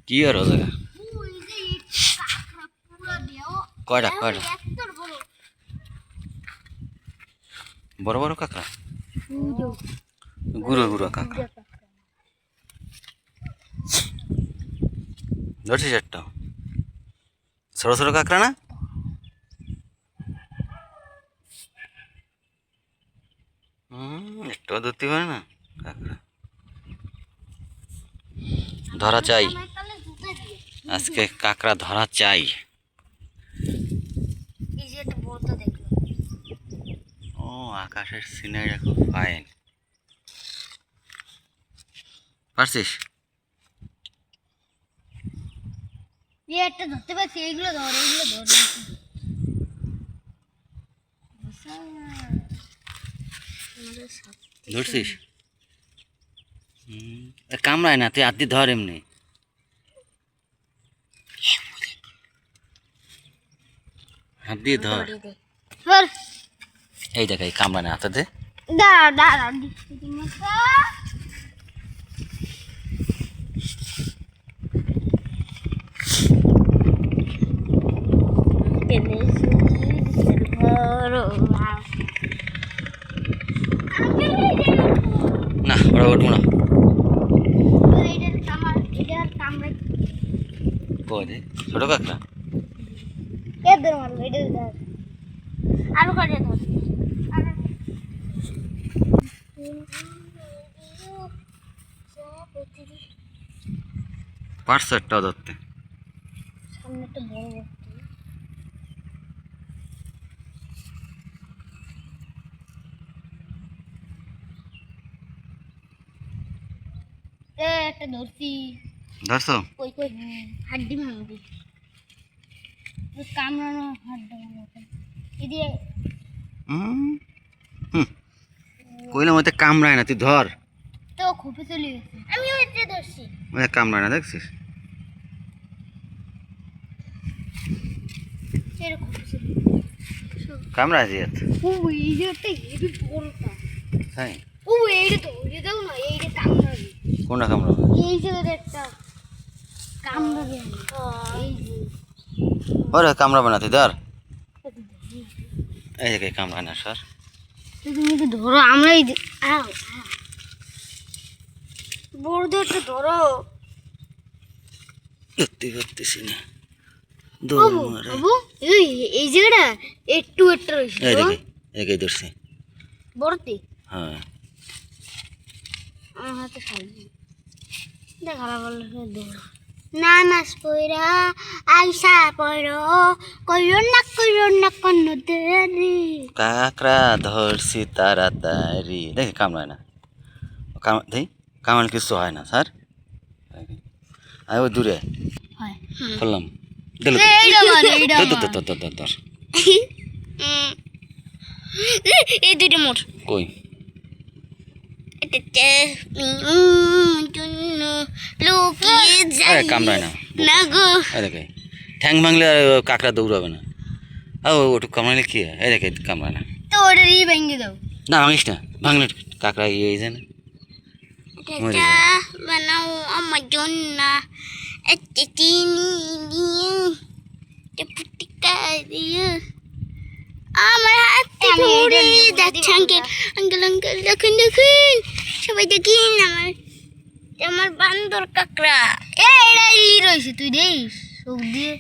কি আর ও জায়গা কয়টা কয়টা বড় বড় কাঁকড়া গুঁড়ো গুঁড়ো কাঁকড়া ধরছিস একটা ছোট ছোট কাঁকড়া না একটু ধরতে পারে না কাঁকড়া ধরা চাই আজকে কাঁকড়া ধরা চাই ও আকাশের সিনারিটা খুব ফাইন পারছিস একটা ধরতে পারছি এইগুলো ধর ধরছিস কামড়ায় না তুই আদি ধর এমনি হাত দিয়ে ধর এই দেখ এই কামড়ায় না হাতে দে না ওরা উঠবো না কই ছোট কাঁকড়া আরো কাটে ধর পারছো একটা ধরতে সামনে একটা বড় একটা ধরছি ধরছো কই কই হাড্ডি ভাঙবি কামড়ানো হাড্ডি ভাঙবি এদিকে কইলাম ওতে কামড়ায় না তুই ধর তো খুপে চলে গেছে আমি ওইটা ধরছি ওতে কামড়ায় না দেখছিস এরকম কামড়ায় যে ও এইটা হেভি বড়টা তাই ও এইটা তো এইটা না এইটা কামড়াবে কোনটা কামড়াবে এই যে একটা কামড়াবে এই যে ওরে কামড়াবে না তুই ধর এই যে কামড়ায় না স্যার তুমি একটু ধরো আমরা এই বড় একটা ধরো ধরতে পারতেছি না বাবু এই জায়গাটা একটু রয়েছে এই দেখে এই ধরছি বড়তে হ্যাঁ আমার হাতে খালি দেখালা বললে দৌড় না নাচ পয়রা আইসা পয়রো কইরো না কোন দেরি কাঁকড়া ধরছি তাড়াতাড়ি দেখে কামড়ায় না দেখ কামড় কিছু হয় না স্যার আমি ওই দূরে হয় করলাম দিল এই দুইটা মোট কই কামড়ায় না দেখে ঠ্যাং ভাঙলে কাঁকড়া দৌড়াবে না ওটু কামড়ালে কি হয় এই দেখে কামড়ায় না তো ওটারই ভেঙে দাও না ভাঙিস না ভাঙলে কাঁকড়া ইয়ে যায় না বানাও আমার জন্য একটা চিনি দিয়ে পুটিকা দিয়ে আমার হাতে ধরে নিয়ে যাচ্ছে আঙ্কেল দেখুন সবাই দেখুন আমার বান্দর কাঁকড়া এটা রয়েছে তুই দেখ চোখ দিয়ে